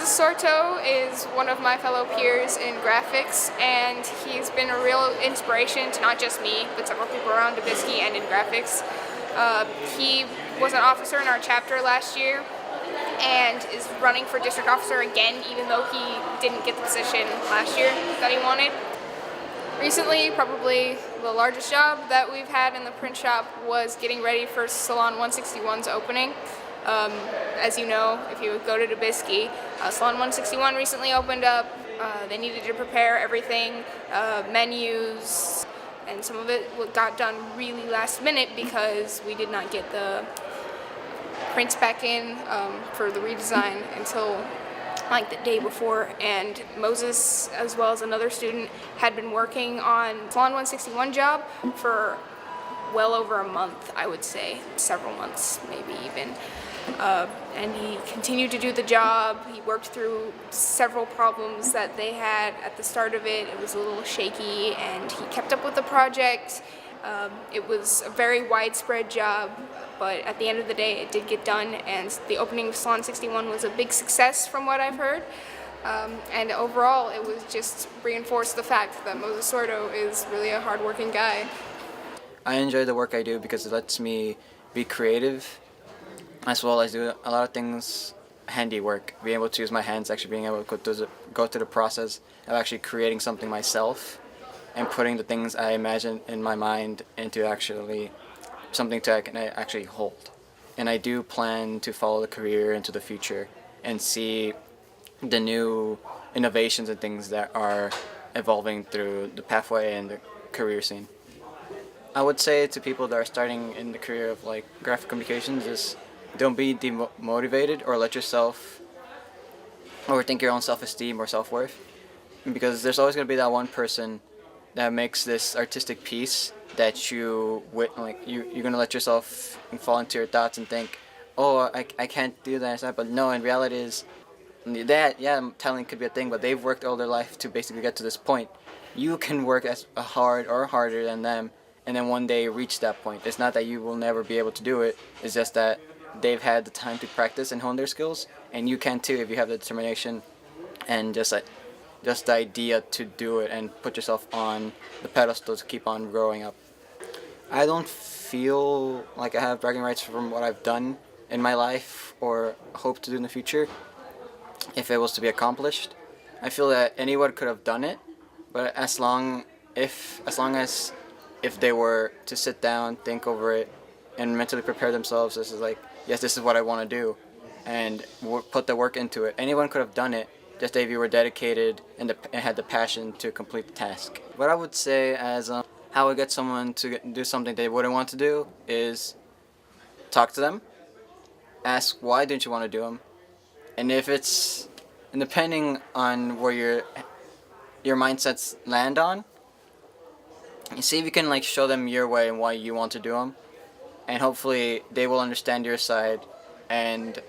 Moises Sorto is one of my fellow peers in graphics, and he's been a real inspiration to not just me, but several people around Dubiski and in graphics. He was an officer in our chapter last year and is running for district officer again, even though he didn't get the position last year that he wanted. Recently, probably the largest job that we've had in the print shop was getting ready for Salon 161's opening. As you know, if you go to Dubiski, Salon 161 recently opened up. They needed to prepare everything, menus, and some of it got done really last minute because we did not get the prints back in for the redesign until like the day before, and Moses, as well as another student, had been working on Salon 161 job for well over a month, I would say, several months maybe even. And he continued to do the job. He worked through several problems that they had at the start of it. It was a little shaky, and he kept up with the project. It was a very widespread job, but at the end of the day it did get done, and the opening of Salon 61 was a big success from what I've heard. And overall it was just reinforced the fact that Moises Sorto is really a hard-working guy. I enjoy the work I do because it lets me be creative, as well as do a lot of things, handiwork, being able to use my hands, actually being able to go through the process of actually creating something myself and putting the things I imagine in my mind into actually something I can actually hold. And I do plan to follow the career into the future and see the new innovations and things that are evolving through the pathway and the career scene. I would say to people that are starting in the career of like graphic communications is don't be demotivated or let yourself overthink your own self-esteem or self-worth, because there's always going to be that one person that makes this artistic piece that you're going to let yourself fall into your thoughts and think, oh, I can't do that, but no, in reality is that, yeah, talent could be a thing, but they've worked all their life to basically get to this point. You can work as hard or harder than them and then one day reach that point. It's not that you will never be able to do it, it's just that they've had the time to practice and hone their skills, and you can too if you have the determination and just the idea to do it and put yourself on the pedestal to keep on growing up. I don't feel like I have bragging rights from what I've done in my life or hope to do in the future if it was to be accomplished. I feel that anyone could have done it, but as long as if they were to sit down, think over it, and mentally prepare themselves, this is like, yes, this is what I want to do, and put the work into it. Anyone could have done it, just if you were dedicated and had the passion to complete the task. What I would say as how I get someone to do something they wouldn't want to do is talk to them, ask why didn't you want to do them, and if it's, and depending on where your mindsets land on, you see if you can like show them your way and why you want to do them, and hopefully they will understand your side and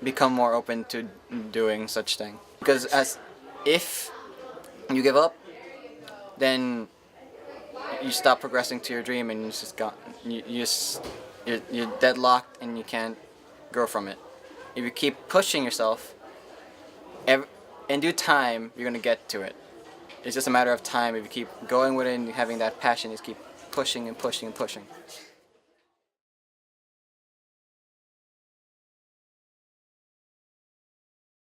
become more open to doing such thing. Because if you give up, then you stop progressing to your dream and you're deadlocked and you can't grow from it. If you keep pushing yourself, in due time you're gonna get to it. It's just a matter of time. If you keep going with it and having that passion, just keep pushing and pushing and pushing.